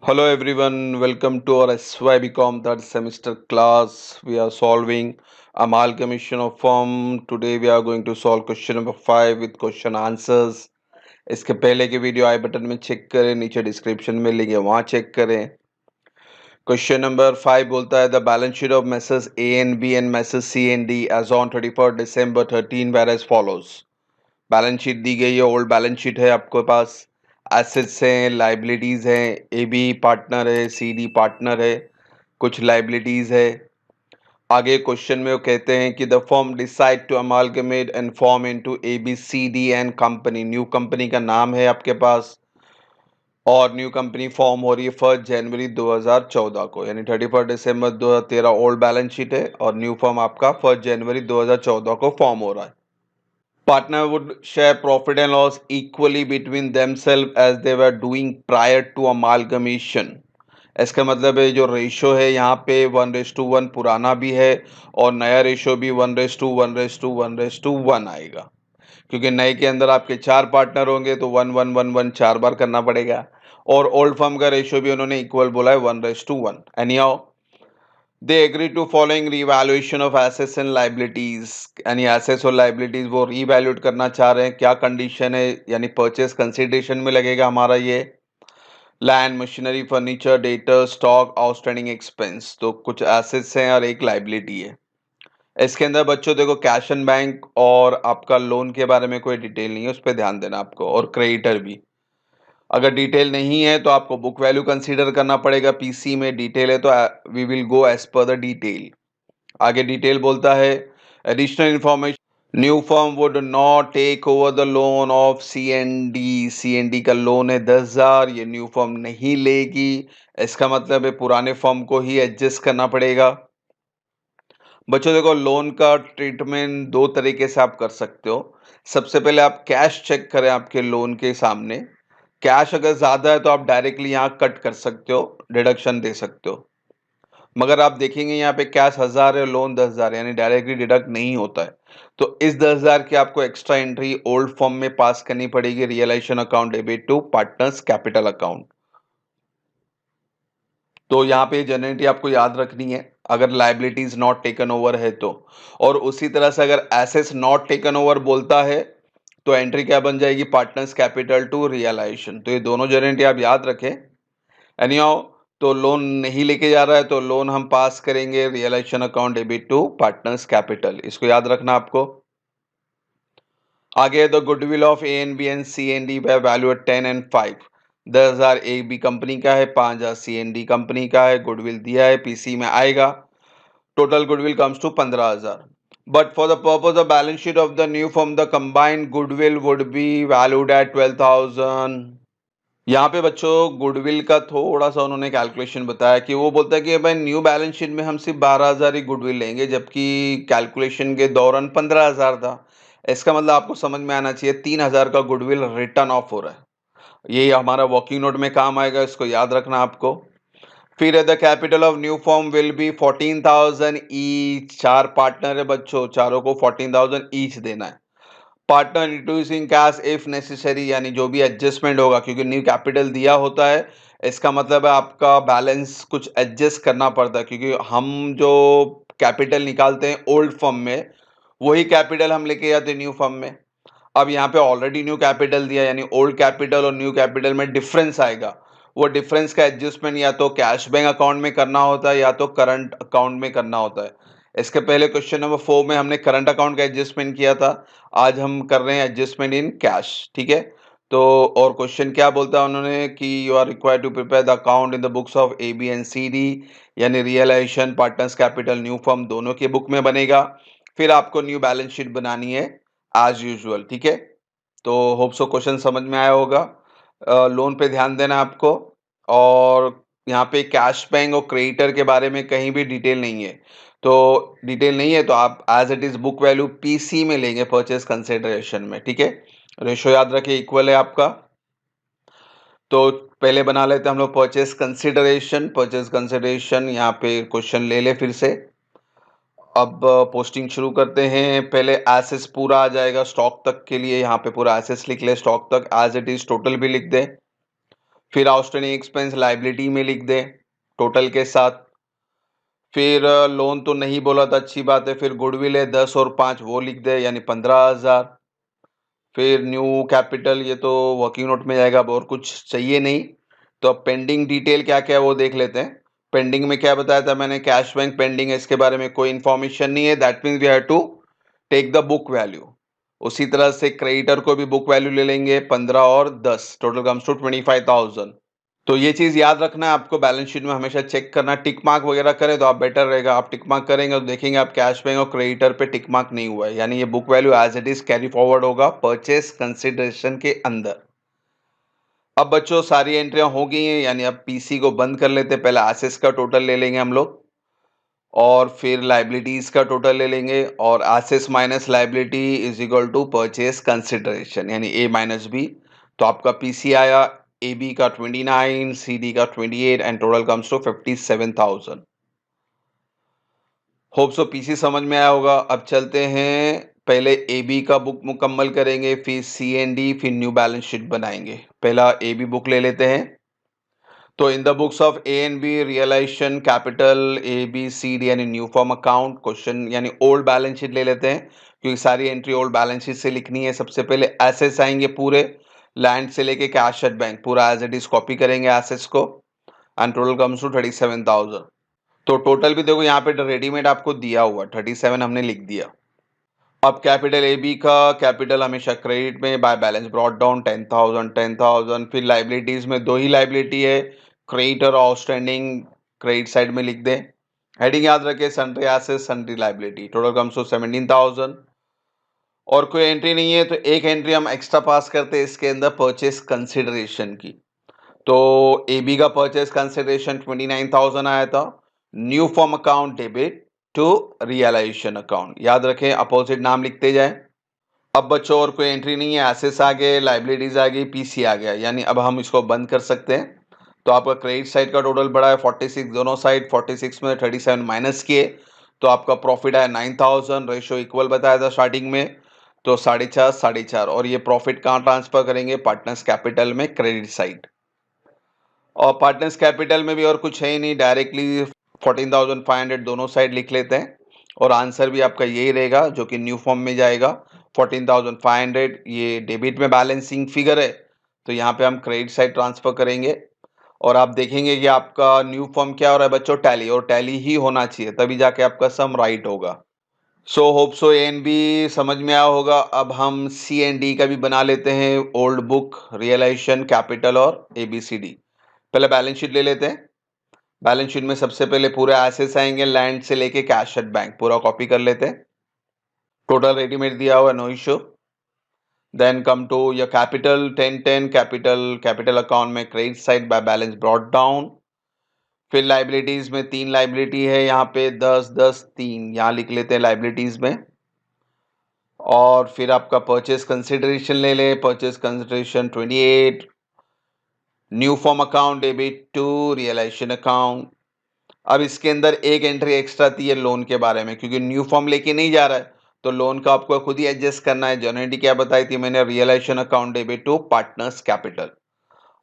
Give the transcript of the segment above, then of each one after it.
Hello everyone, welcome to our SYBCom third semester class. We are solving amalgamation of form. Today we are going to solve question number 5 with question answers. इसके पहले के video आई button में check करें, नीचे description में link है वहाँ check करें. क्वेश्चन नंबर 5 बोलता है the balance sheet of messrs A and B and messrs C and D as on 31 December 13 were as follows. Balance sheet दी गई है, ओल्ड बैलेंस शीट है आपके पास. एसेट्स हैं, लाइबिलिटीज हैं, ए बी पार्टनर है, सी डी पार्टनर है, कुछ लाइबिलिटीज है. आगे क्वेश्चन में वो कहते हैं कि the firm decide to amalgamate and form into A B C D and company. New company का नाम है आपके पास और न्यू कंपनी फॉर्म हो रही है 1 जनवरी 2014 को, यानी 31 दिसंबर 2013 ओल्ड बैलेंस शीट है और न्यू फॉर्म आपका 1 जनवरी 2014 को फॉर्म हो रहा है. Partner would share profit and loss equally between themselves as they were doing prior to amalgamation. इसका मतलब है जो रेशो है यहाँ पे 1:1 पुराना भी है और नया रेशो भी 1:1:1:1 आएगा, क्योंकि नए के अंदर आपके 4 पार्टनर होंगे तो 1:1:1:1 4 बार करना पड़ेगा और ओल्ड फर्म का रेशो भी उन्होंने इक्वल बोला है 1:1. Anyhow they agree to following revaluation of assets and liabilities. यानी assets और liabilities वो revaluate करना चाह रहे हैं. क्या condition है, यानी purchase consideration में लगेगा हमारा ये land, machinery, furniture, debtor, stock, outstanding expense. तो कुछ एसेट्स हैं और एक लाइबिलिटी है. इसके अंदर बच्चों देखो कैश एंड बैंक और आपका लोन के बारे में कोई डिटेल नहीं है, उस पर ध्यान देना आपको, और क्रेडिटर भी. अगर डिटेल नहीं है तो आपको बुक वैल्यू कंसीडर करना पड़ेगा. पीसी में डिटेल है तो we will go as per the detail. आगे डिटेल बोलता है additional information. New firm would not take over the loan of CND. CND का लोन है 10,000, ये न्यू फर्म नहीं लेगी. इसका मतलब है पुराने फर्म को ही एडजस्ट करना पड़ेगा. बच्चों देखो लोन का ट्रीटमेंट दो तरीके से आप कर सकते हो. सबसे पहले आप कैश चेक करें आपके लोन के सामने. कैश अगर ज़्यादा है तो आप डायरेक्टली यहाँ कट कर सकते हो, डिडक्शन दे सकते हो. मगर आप देखेंगे यहाँ पे कैश 1000 है, लोन 10,000, यानी डायरेक्टली डिडक्ट नहीं होता है. तो इस 10,000 की आपको एक्स्ट्रा एंट्री ओल्ड फॉर्म में पास करनी पड़ेगी, realisation account debit to partners capital account. तो यहाँ पे जनरेटी आपको याद रखनी है अगर लाइबिलिटीज नॉट टेकन ओवर है तो. और उसी तरह से अगर एसेट्स नॉट टेकन ओवर बोलता है तो एंट्री क्या बन जाएगी, पार्टनर्स कैपिटल टू रियलाइजेशन. तो ये दोनों जनरेटी आप याद रखें. एनीहाउ तो लोन नहीं लेके जा रहा है तो लोन हम पास करेंगे realisation account debit to partners capital. इसको याद रखना आपको. आगे the goodwill of A and B and C and D value at 10 and 5. 10,000 A B company का है, 5,000 सी एंड डी कंपनी का है. गुडविल दिया है, पीसी में आएगा. Total goodwill comes to 15,000. But for the purpose of balance sheet of the new form the combined goodwill would be valued at 12,000. यहाँ पे बच्चों गुडविल का थोड़ा सा उन्होंने कैलकुलेशन बताया कि वो बोलता है कि भाई न्यू बैलेंस शीट में हम सिर्फ 12,000 ही गुडविल लेंगे, जबकि कैलकुलेशन के दौरान 15,000 था. इसका मतलब आपको समझ में आना चाहिए 3,000 का गुडविल रिटर्न ऑफ हो रहा है. ये हमारा वर्किंग नोट में काम आएगा, इसको याद रखना आपको. फिर the capital of new form will be 14,000 each. 4 partner है बच्चों, चारों को 14,000 ईच देना है. Partner introducing cash if necessary, यानी जो भी एडजस्टमेंट होगा, क्योंकि न्यू कैपिटल दिया होता है इसका मतलब है आपका बैलेंस कुछ एडजस्ट करना पड़ता है, क्योंकि हम जो कैपिटल निकालते हैं ओल्ड फर्म में वही कैपिटल हम लेके जाते हैं न्यू फर्म में. अब यहाँ पे ऑलरेडी न्यू कैपिटल दिया, यानी ओल्ड कैपिटल और न्यू कैपिटल में डिफरेंस आएगा. वो डिफरेंस का एडजस्टमेंट या तो कैश बैंक अकाउंट में करना होता है या तो करंट अकाउंट में करना होता है. इसके पहले क्वेश्चन नंबर 4 में हमने करंट अकाउंट का एडजस्टमेंट किया था. आज हम कर रहे हैं एडजस्टमेंट इन कैश. ठीक है. तो और क्वेश्चन क्या बोलता है उन्होंने कि you are required to prepare the account in the books of A B and C D, यानी realisation, partners capital, new firm दोनों के बुक में बनेगा. फिर आपको न्यू बैलेंस शीट बनानी है एज यूजुअल. ठीक है. तो होप सो क्वेश्चन समझ में आया होगा. लोन पे ध्यान देना आपको. और यहाँ पे कैश बैंक और क्रेडिटर के बारे में कहीं भी डिटेल नहीं है. तो डिटेल नहीं है तो आप as it is book value PC में लेंगे परचेज कंसिडरेशन में. ठीक है. रेशो याद रखिए इक्वल है आपका. तो पहले बना लेते हैं हम लोग परचेज कंसिडरेशन. परचेज कंसिडरेशन यहाँ पे क्वेश्चन ले ले फिर से. अब पोस्टिंग शुरू करते हैं. पहले एसेस पूरा आ जाएगा स्टॉक तक के लिए, यहाँ पे पूरा एसेस लिख ले स्टॉक तक, एज इट इज टोटल भी लिख दे. फिर आउटस्टैंडिंग एक्सपेंस लाइबिलिटी में लिख दें टोटल के साथ। फिर लोन तो नहीं बोला था, अच्छी बात है। फिर गुडविल है 10 और 5 वो लिख दे यानी 15,000। फिर न्यू कैपिटल ये तो वर्किंग नोट में जाएगा, अब और कुछ चाहिए नहीं। तो अब पेंडिंग डिटेल क्या क्या है वो देख लेते हैं। पेंडिंग में क्या बताया था मैंने, कैश बैंक पेंडिंग है, इसके बारे में कोई इन्फॉर्मेशन नहीं है। That means we have to take the book value. उसी तरह से क्रेडिटर को भी बुक वैल्यू ले लेंगे 15 और 10, टोटल कम्स टू 25,000। तो ये चीज़ याद रखना है आपको, बैलेंस शीट में हमेशा चेक करना। टिक मार्क वगैरह करें तो आप बेटर रहेगा। आप टिक मार्क करेंगे तो देखेंगे आप कैश बैंक और क्रेडिटर पे टिक मार्क नहीं हुआ है, यानी ये book value as it is carry forward होगा परचेस कंसिडरेशन के अंदर। अब बच्चों सारी एंट्रियां हो गई हैं, यानी अब पीसी को बंद कर लेते हैं। पहले एसेट्स का टोटल ले लेंगे हम लोग और फिर लाइबिलिटीज का टोटल ले लेंगे, और assets minus liability is equal to purchase consideration यानी ए माइनस बी। तो आपका पीसी आया ए बी का 29, सी डी का 28 and total comes to 57,000। Hope so PC समझ में आया होगा। अब चलते हैं, पहले ए बी का बुक मुकम्मल करेंगे, फिर सी एन डी, फिर न्यू बैलेंस शीट बनाएंगे। पहला ए बी बुक ले लेते हैं। तो in the books of A and B realisation capital A B C D यानी न्यू फॉर्म अकाउंट क्वेश्चन यानी ओल्ड बैलेंस शीट ले लेते हैं, क्योंकि सारी एंट्री ओल्ड बैलेंस शीट से लिखनी है। सबसे पहले एसेट्स आएंगे पूरे, लैंड से लेके कैश एट बैंक पूरा एज इट इज कॉपी करेंगे एसेट्स को एंड टोटल कम्स टू 37,000। तो टोटल भी देखो यहाँ पे रेडीमेड आपको दिया हुआ 37 हमने लिख दिया। अब कैपिटल ए बी का कैपिटल हमेशा क्रेडिट में बाय बैलेंस ब्रॉट डाउन 10,000 10,000। फिर लाइबिलिटीज में दो ही लाइबिलिटी है, क्रेडिट और आउटस्टैंडिंग, क्रेडिट साइड में लिख दें। हेडिंग याद रखें sundry assets sundry liability, total comes to 17,000। और कोई एंट्री नहीं है तो एक एंट्री हम एक्स्ट्रा पास करते हैं इसके अंदर परचेस कंसिडरेशन की। तो ए बी का परचेस कंसिडरेशन 29,000 आया था। New form account debit to realisation account, याद रखें अपोजिट नाम लिखते जाए। अब बच्चों और कोई एंट्री नहीं है, एसेट्स आ गए, लाइबिलिटीज आ गई, पीसी आ गया, यानी अब हम इसको बंद कर सकते हैं। तो आपका क्रेडिट साइड का टोटल बढ़ा है 46, दोनों साइड 46 में 37 माइनस किए तो आपका प्रॉफिट आया 9,000। रेशो इक्वल बताया था स्टार्टिंग में, तो 4.5 4.5। और ये प्रॉफिट कहाँ ट्रांसफर करेंगे, पार्टनर्स कैपिटल में क्रेडिट साइड। और पार्टनर्स कैपिटल में भी और कुछ है ही नहीं, डायरेक्टली 14,500 दोनों साइड लिख लेते हैं और आंसर भी आपका यही रहेगा जो कि न्यू फॉर्म में जाएगा 14,500। ये डेबिट में बैलेंसिंग फिगर है तो यहाँ पे हम क्रेडिट साइड ट्रांसफर करेंगे और आप देखेंगे कि आपका न्यू फॉर्म क्या हो रहा है बच्चों, टैली, और टैली ही होना चाहिए तभी जाके आपका सम राइट होगा। So hope so A and B समझ में आया होगा। अब हम सी एंड डी का भी बना लेते हैं, ओल्ड बुक, रियलाइजेशन, कैपिटल और ए बी सी डी। पहले बैलेंस शीट ले लेते हैं। बैलेंस शीट में सबसे पहले पूरे एसेट्स आएंगे, लैंड से लेके कैश एट बैंक पूरा कॉपी कर लेते हैं। टोटल रेडीमेड दिया हुआ, no issue. Then come to your capital 10 capital account में credit side by balance brought down. फिर लाइबिलिटीज में 3 लाइबिलिटी है यहाँ पे 10 10 3, यहाँ लिख लेते हैं लाइबिलिटीज में। और फिर आपका परचेस कंसिडरेशन ले लें, purchase consideration 28, new form account debit to realisation account. अब इसके अंदर एक एंट्री एक्स्ट्रा थी है लोन के बारे में, क्योंकि न्यू फॉर्म लेके नहीं जा रहा है तो लोन का आपको खुद ही एडजस्ट करना है। जनरली क्या बताई थी मैंने, realisation account debit to partners capital.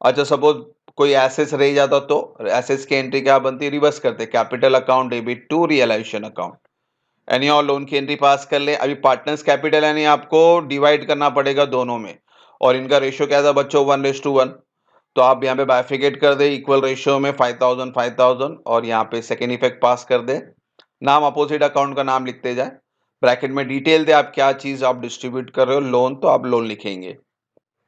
अच्छा सपोज कोई एसेट्स रह जाता तो एसेट्स की एंट्री क्या बनती है, रिवर्स करते, capital account debit to realisation account. Any और लोन की एंट्री पास कर ले। अभी पार्टनर्स कैपिटल यानी आपको डिवाइड करना पड़ेगा दोनों में, और इनका रेशियो क्या था बच्चों 1:1। तो आप यहाँ पे बाइफिकेट कर दे इक्वल रेशियो में 5,000 5,000 और यहाँ पे सेकेंड इफेक्ट पास कर दे। नाम अपोजिट अकाउंट का नाम लिखते जाए, ब्रैकेट में डिटेल दे आप क्या चीज आप डिस्ट्रीब्यूट कर रहे हो, लोन तो आप लोन लिखेंगे।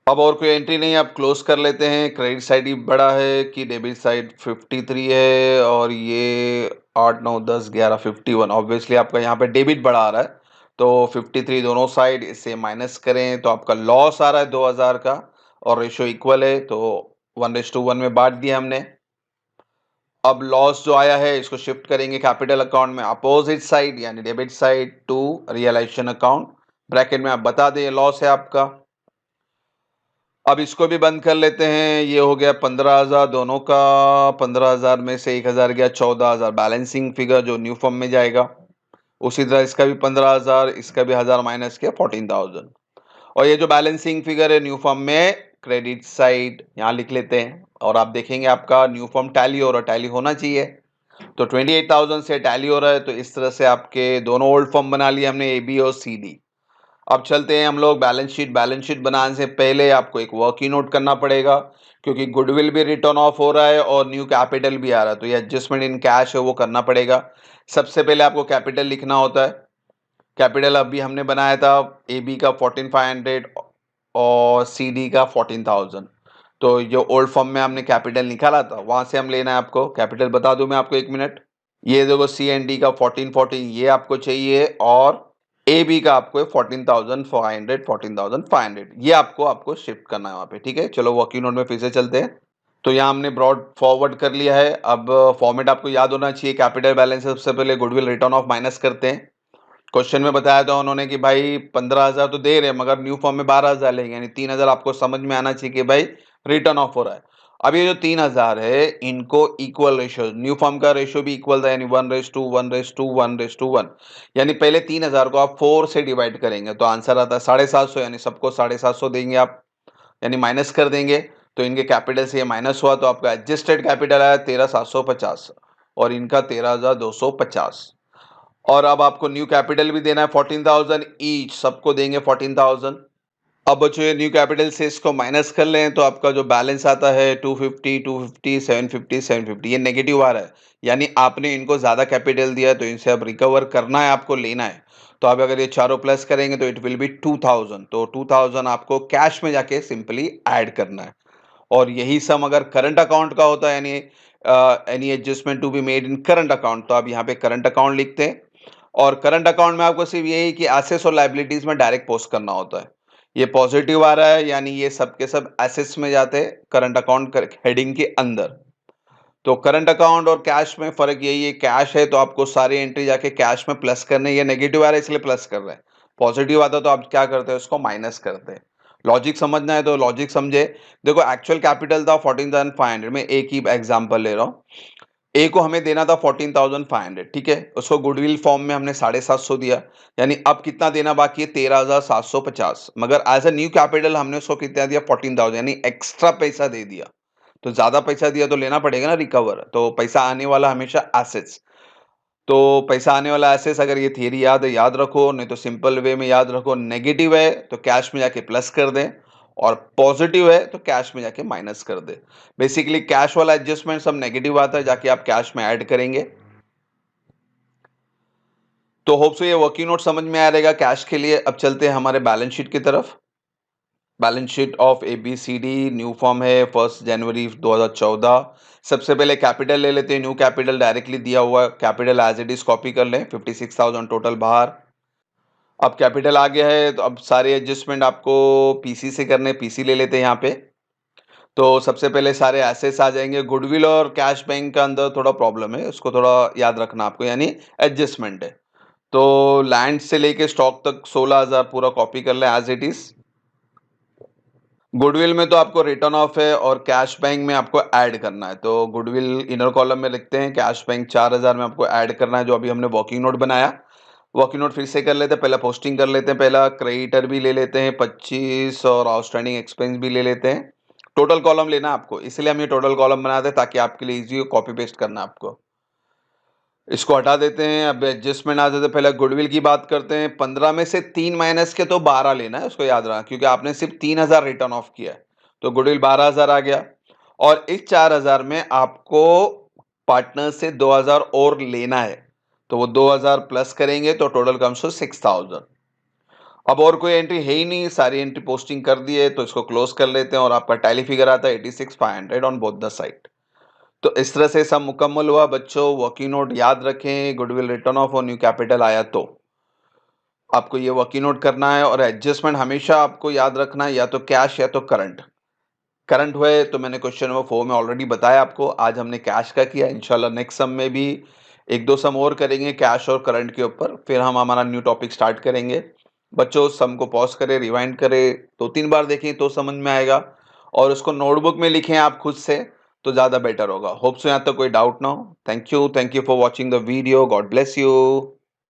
अब और कोई एंट्री नहीं, आप क्लोज कर लेते हैं। क्रेडिट साइड ही बड़ा है कि डेबिट साइड 53 है और ये 8 9 10 11 51। ऑब्वियसली आपका यहाँ पे डेबिट बढ़ा आ रहा है तो 53 दोनों साइड, इससे माइनस करें तो आपका लॉस आ रहा है 2,000 का और रेशियो इक्वल है तो 1:1 में बांट दिया हमने। अब लॉस जो आया है इसको शिफ्ट करेंगे कैपिटल अकाउंट में अपोजिट साइड यानी debit side to realisation account. Bracket में आप बता दें लॉस है आपका। अब इसको भी बंद कर लेते हैं। ये हो गया 15,000 दोनों का, 15,000 में से 1,000 गया 14,000 बैलेंसिंग फिगर जो न्यू फॉर्म में जाएगा। उसी तरह इसका भी 15,000, इसका भी 1,000 माइनस किया 14,000। और ये जो बैलेंसिंग फिगर है न्यू फॉर्म में क्रेडिट साइड यहाँ लिख लेते हैं और आप देखेंगे आपका न्यू फॉर्म टैली हो रहा है, टैली होना चाहिए। तो 28,000 से टैली हो रहा है, तो इस तरह से आपके दोनों ओल्ड फॉर्म बना लिए हमने, ए बी और सी डी। अब चलते हैं हम लोग बैलेंस शीट। बैलेंस शीट बनाने से पहले आपको एक वर्किंग नोट करना पड़ेगा, क्योंकि गुडविल भी रिटर्न ऑफ हो रहा है और न्यू कैपिटल भी आ रहा है, तो ये एडजस्टमेंट इन कैश है वो करना पड़ेगा। सबसे पहले आपको कैपिटल लिखना होता है। कैपिटल अभी हमने बनाया था ए बी का 14,500 और सी डी का 14,000। तो जो ओल्ड फॉर्म में हमने कैपिटल निकाला था वहां से हम लेना है आपको कैपिटल। बता दूं मैं आपको, 1 मिनट। ये देखो सी एंड डी का 14,14 ये आपको चाहिए, और ए बी का आपको 14,500 14,500 ये आपको शिफ्ट करना है वहां पे। ठीक है, चलो वर्किंग नोट में फिर से चलते हैं। तो यहाँ हमने ब्रॉड फॉरवर्ड कर लिया है। अब फॉर्मेट आपको याद होना चाहिए। कैपिटल बैलेंस सबसे पहले गुडविल रिटर्न ऑफ माइनस करते हैं। क्वेश्चन में बताया था उन्होंने कि भाई 15,000 तो दे रहे हैं, मगर न्यू फॉर्म में 12,000 लेंगे, यानी 3,000 आपको समझ में आना चाहिए कि भाई रिटर्न ऑफ हो रहा है। अब ये जो 3,000 है इनको इक्वल रेशियो, न्यू फॉर्म का रेशियो भी इक्वल था, यानी 1:1:1:1, यानी पहले 3,000 को आप 4 से डिवाइड करेंगे तो आंसर आता है 750, यानी सबको 750 देंगे आप, यानी माइनस कर देंगे। तो इनके कैपिटल से ये माइनस हुआ, तो आपका एडजस्टेड कैपिटल आया 13,750 और इनका 13,250। और अब आपको न्यू कैपिटल भी देना है 14,000 ईच, सबको देंगे 14,000। अब बच्चों ये न्यू कैपिटल से इसको माइनस कर लें तो आपका जो बैलेंस आता है 250 250 750 750, ये नेगेटिव आ रहा है, यानी आपने इनको ज्यादा कैपिटल दिया है, तो इनसे अब रिकवर करना है, आपको लेना है। तो आप अगर ये चारों प्लस करेंगे तो इट विल बी 2,000। तो 2,000 आपको कैश में जाके सिंपली ऐड करना है। और यही सम अगर करंट अकाउंट का होता है, यानी any adjustment to be made in current account, तो आप यहाँ पे करंट अकाउंट लिखते हैं। और करंट अकाउंट में आपको सिर्फ यही कि एसेट्स और लायबिलिटीज में डायरेक्ट पोस्ट करना होता है। ये पॉजिटिव आ रहा है, यानी ये सब के सब एसेट्स में जाते हैं करंट अकाउंट हेडिंग के अंदर। तो करंट अकाउंट और कैश में फर्क यही है, कैश है तो आपको सारी एंट्री जाके कैश में प्लस करने, ये नेगेटिव आ रहा है इसलिए प्लस कर रहे हैं। पॉजिटिव आता तो आप क्या करते हैं, उसको माइनस करते हैं। लॉजिक समझना है तो लॉजिक समझे। देखो एक्चुअल कैपिटल था 14,500, में एक ही एग्जांपल ले रहा हूँ। ए को हमें देना था 14,500, ठीक है, उसको गुडविल फॉर्म में हमने 750 दिया, यानी अब कितना देना बाकी है 13,750, मगर एज अ न्यू कैपिटल हमने उसको कितना दिया 14,000, यानी एक्स्ट्रा पैसा दे दिया। तो ज्यादा पैसा दिया तो लेना पड़ेगा ना रिकवर, तो पैसा आने वाला हमेशा एसेट्स। तो पैसा आने वाला एसेट्स, अगर ये थियरी याद है याद रखो, नहीं तो सिंपल वे में याद रखो, नेगेटिव है तो कैश में जाके प्लस कर दें, और पॉजिटिव है तो कैश में जाके माइनस कर दे। बेसिकली कैश वाला एडजस्टमेंट सब नेगेटिव आता है, जाके आप कैश में ऐड करेंगे। तो होप सो ये वर्किंग नोट समझ में आ रहेगा कैश के लिए। अब चलते हैं हमारे बैलेंस शीट की तरफ। Balance sheet of ABCD new form है 1 जनवरी 2014। सबसे पहले कैपिटल ले लेते हैं, न्यू कैपिटल डायरेक्टली दिया हुआ है, capital as it is copy कर लें, 56,000 टोटल बाहर। अब कैपिटल आ गया है तो अब सारे एडजस्टमेंट आपको पीसी से करने, पीसी ले लेते हैं यहाँ पे। तो सबसे पहले सारे एसेट्स आ जाएंगे। गुडविल और कैश बैंक का अंदर थोड़ा प्रॉब्लम है, उसको थोड़ा याद रखना आपको, यानी एडजस्टमेंट है। तो लैंड से लेके स्टॉक तक 16,000 पूरा कॉपी कर ले एज इट इज। गुडविल में तो आपको रिटर्न ऑफ है, और कैश बैंक में आपको ऐड करना है, तो गुडविल इनर कॉलम में लिखते हैं, कैश बैंक 4,000 में आपको ऐड करना है, जो अभी हमने वर्किंग नोट बनाया। वर्किंग नोट फिर से कर लेते हैं, पहला पोस्टिंग कर लेते हैं, पहला क्रेडिटर भी ले लेते हैं 25, और आउटस्टैंडिंग एक्सपेंस भी ले लेते हैं। टोटल कॉलम लेना है आपको, इसलिए हम ये टोटल कॉलम बनाते हैं ताकि आपके लिए इजी हो, कॉपी पेस्ट करना है आपको। इसको हटा देते हैं। अब एडजस्टमेंट आ जाते हैं, पहले गुडविल की बात करते हैं। 15 में से 3 माइनस के तो 12 लेना है, उसको याद रखना, क्योंकि आपने सिर्फ 3,000 रिटर्न ऑफ किया है, तो गुडविल 12,000 आ गया। और इस 4,000 में आपको पार्टनर से 2,000 और लेना है, तो वो 2,000 प्लस करेंगे तो टोटल कम्स टू 6,000। अब और कोई एंट्री है ही नहीं, सारी एंट्री पोस्टिंग कर दी है, तो इसको क्लोज कर लेते हैं, और आपका टैली फिगर आता है 86,500 ऑन बोथ द साइड। तो इस तरह से सब मुकम्मल हुआ बच्चों। वर्किंग नोट याद रखें, गुडविल रिटर्न ऑफ और न्यू कैपिटल आया तो आपको ये वर्किंग नोट करना है। और एडजस्टमेंट हमेशा आपको याद रखना है, या तो कैश या तो करंट। करंट हुए तो मैंने क्वेश्चन नंबर 4 में ऑलरेडी बताया आपको, आज हमने कैश का किया। इंशाल्लाह नेक्स्ट सम में भी एक दो सम और करेंगे कैश और करंट के ऊपर, फिर हम हमारा न्यू टॉपिक स्टार्ट करेंगे। बच्चों सम को पॉज करें, रिवाइंड करें, 2-3 बार देखें तो समझ में आएगा, और उसको नोटबुक में लिखें आप खुद से, तो ज़्यादा बेटर होगा। होप सो यहाँ तक कोई डाउट ना हो। Thank you for watching the video. God bless you.